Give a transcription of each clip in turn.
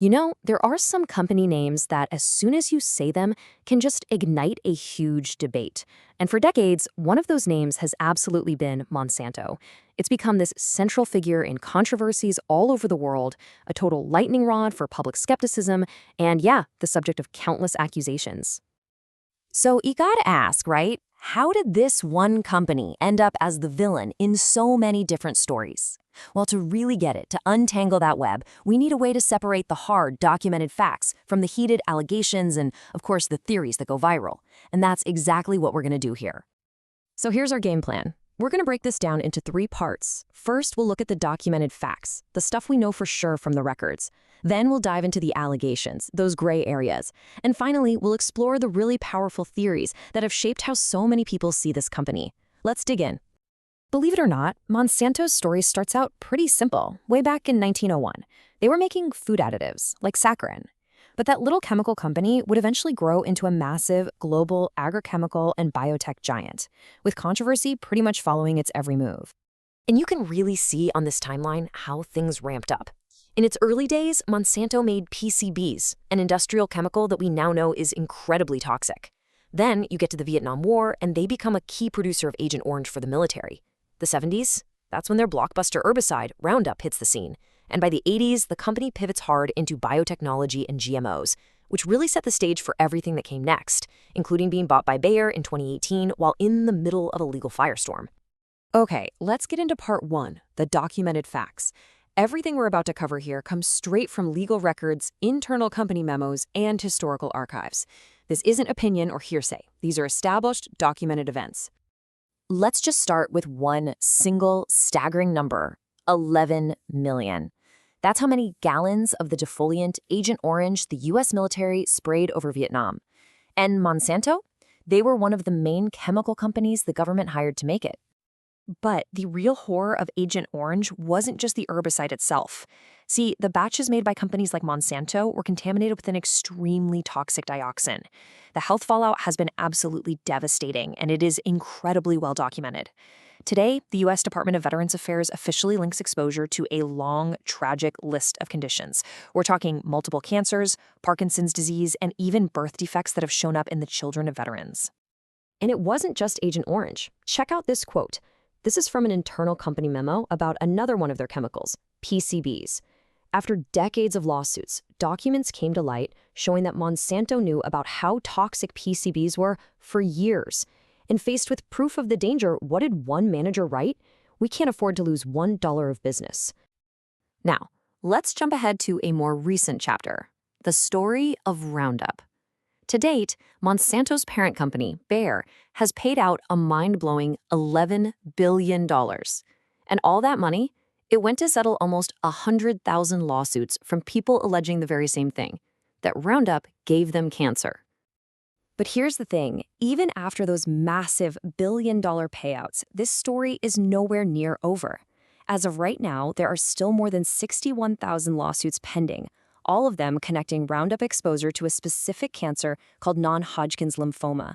You know, there are some company names that, as soon as you say them, can just ignite a huge debate. And for decades, one of those names has absolutely been Monsanto. It's become this central figure in controversies all over the world, a total lightning rod for public skepticism, and yeah, the subject of countless accusations. So you gotta ask, right? How did this one company end up as the villain in so many different stories? Well, to really get it, to untangle that web, we need a way to separate the hard, documented facts from the heated allegations and, of course, the theories that go viral. And that's exactly what we're gonna do here. So here's our game plan. We're going to break this down into 3 parts. First, we'll look at the documented facts, the stuff we know for sure from the records. Then we'll dive into the allegations, those gray areas. And finally, we'll explore the really powerful theories that have shaped how so many people see this company. Let's dig in. Believe it or not, Monsanto's story starts out pretty simple. Way back in 1901, they were making food additives, like saccharin. But that little chemical company would eventually grow into a massive global agrochemical and biotech giant, with controversy pretty much following its every move. And you can really see on this timeline how things ramped up. In its early days, Monsanto made PCBs, an industrial chemical that we now know is incredibly toxic. Then you get to the Vietnam War, and they become a key producer of Agent Orange for the military. The 70s? That's when their blockbuster herbicide, Roundup, hits the scene. And by the 80s, the company pivots hard into biotechnology and GMOs, which really set the stage for everything that came next, including being bought by Bayer in 2018 while in the middle of a legal firestorm. Okay, let's get into part 1, the documented facts. Everything we're about to cover here comes straight from legal records, internal company memos, and historical archives. This isn't opinion or hearsay. These are established, documented events. Let's just start with one single staggering number, 11 million. That's how many gallons of the defoliant Agent Orange the U.S. military sprayed over Vietnam. And Monsanto? They were one of the main chemical companies the government hired to make it. But the real horror of Agent Orange wasn't just the herbicide itself. See, the batches made by companies like Monsanto were contaminated with an extremely toxic dioxin. The health fallout has been absolutely devastating, and it is incredibly well documented. Today, the U.S. Department of Veterans Affairs officially links exposure to a long, tragic list of conditions. We're talking multiple cancers, Parkinson's disease, and even birth defects that have shown up in the children of veterans. And it wasn't just Agent Orange. Check out this quote. This is from an internal company memo about another one of their chemicals, PCBs. After decades of lawsuits, documents came to light showing that Monsanto knew about how toxic PCBs were for years. And faced with proof of the danger, what did one manager write? We can't afford to lose $1 of business. Now, let's jump ahead to a more recent chapter, the story of Roundup. To date, Monsanto's parent company, Bayer, has paid out a mind-blowing $11 billion. And all that money, it went to settle almost 100,000 lawsuits from people alleging the very same thing, that Roundup gave them cancer. But here's the thing, even after those massive billion-dollar payouts, this story is nowhere near over. As of right now, there are still more than 61,000 lawsuits pending, all of them connecting Roundup exposure to a specific cancer called Non-Hodgkin's lymphoma.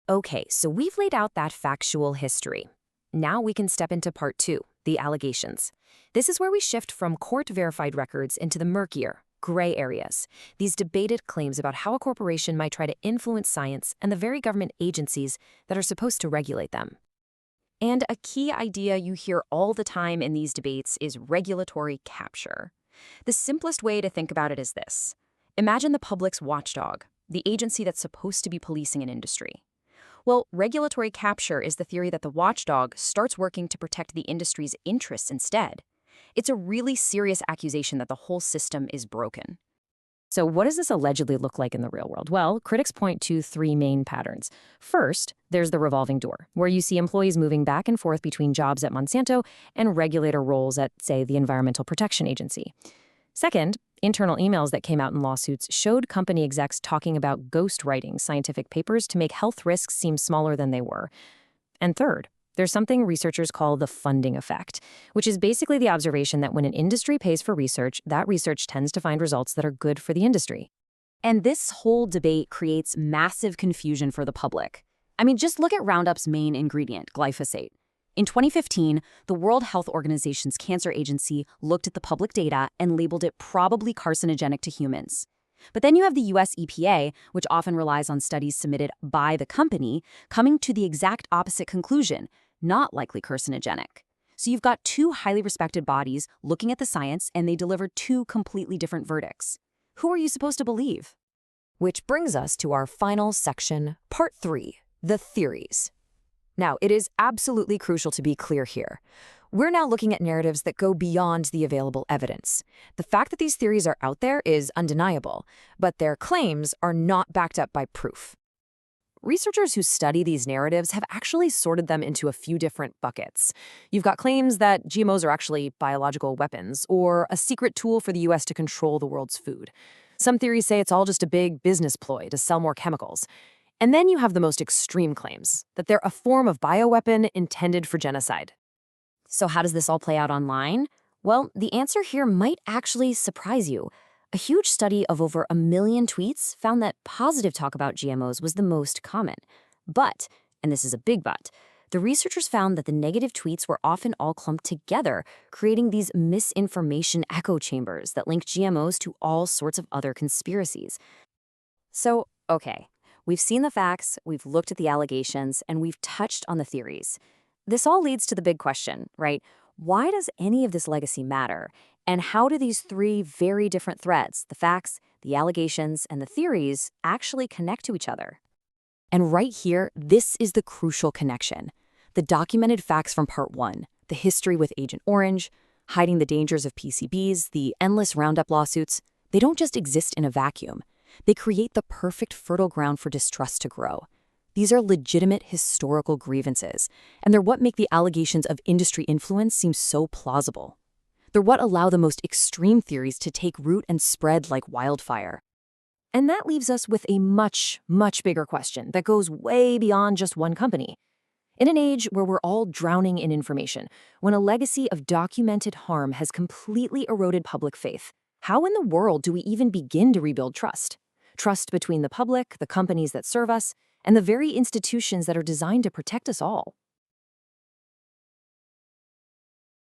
Okay, so we've laid out that factual history. Now we can step into part 2, the allegations. This is where we shift from court-verified records into the murkier, gray areas, these debated claims about how a corporation might try to influence science and the very government agencies that are supposed to regulate them. And a key idea you hear all the time in these debates is regulatory capture. The simplest way to think about it is this. Imagine the public's watchdog, the agency that's supposed to be policing an industry. Well, regulatory capture is the theory that the watchdog starts working to protect the industry's interests instead. It's a really serious accusation that the whole system is broken. So what does this allegedly look like in the real world? Well, critics point to 3 main patterns. First, there's the revolving door, where you see employees moving back and forth between jobs at Monsanto and regulator roles at, say, the Environmental Protection Agency. Second, internal emails that came out in lawsuits showed company execs talking about ghostwriting scientific papers to make health risks seem smaller than they were. And third, there's something researchers call the funding effect, which is basically the observation that when an industry pays for research, that research tends to find results that are good for the industry. And this whole debate creates massive confusion for the public. I mean, just look at Roundup's main ingredient, glyphosate. In 2015, the World Health Organization's Cancer Agency looked at the public data and labeled it probably carcinogenic to humans. But then you have the US EPA, which often relies on studies submitted by the company, coming to the exact opposite conclusion, not likely carcinogenic. So you've got two highly respected bodies looking at the science, and they deliver two completely different verdicts. Who are you supposed to believe? Which brings us to our final section, Part 3, the theories. Now, it is absolutely crucial to be clear here. We're now looking at narratives that go beyond the available evidence. The fact that these theories are out there is undeniable, but their claims are not backed up by proof. Researchers who study these narratives have actually sorted them into a few different buckets. You've got claims that GMOs are actually biological weapons, or a secret tool for the US to control the world's food. Some theories say it's all just a big business ploy to sell more chemicals. And then you have the most extreme claims, that they're a form of bioweapon intended for genocide. So how does this all play out online? Well, the answer here might actually surprise you. A huge study of over 1 million tweets found that positive talk about GMOs was the most common. But, and this is a big but, the researchers found that the negative tweets were often all clumped together, creating these misinformation echo chambers that link GMOs to all sorts of other conspiracies. So, okay. We've seen the facts, we've looked at the allegations, and we've touched on the theories. This all leads to the big question, right? Why does any of this legacy matter? And how do these three very different threads, the facts, the allegations, and the theories, actually connect to each other? And right here, this is the crucial connection. The documented facts from Part 1, the history with Agent Orange, hiding the dangers of PCBs, the endless Roundup lawsuits, they don't just exist in a vacuum. They create the perfect fertile ground for distrust to grow. These are legitimate historical grievances, and they're what make the allegations of industry influence seem so plausible. They're what allow the most extreme theories to take root and spread like wildfire. And that leaves us with a much, much bigger question that goes way beyond just one company. In an age where we're all drowning in information, when a legacy of documented harm has completely eroded public faith, how in the world do we even begin to rebuild trust? Trust between the public, the companies that serve us, and the very institutions that are designed to protect us all.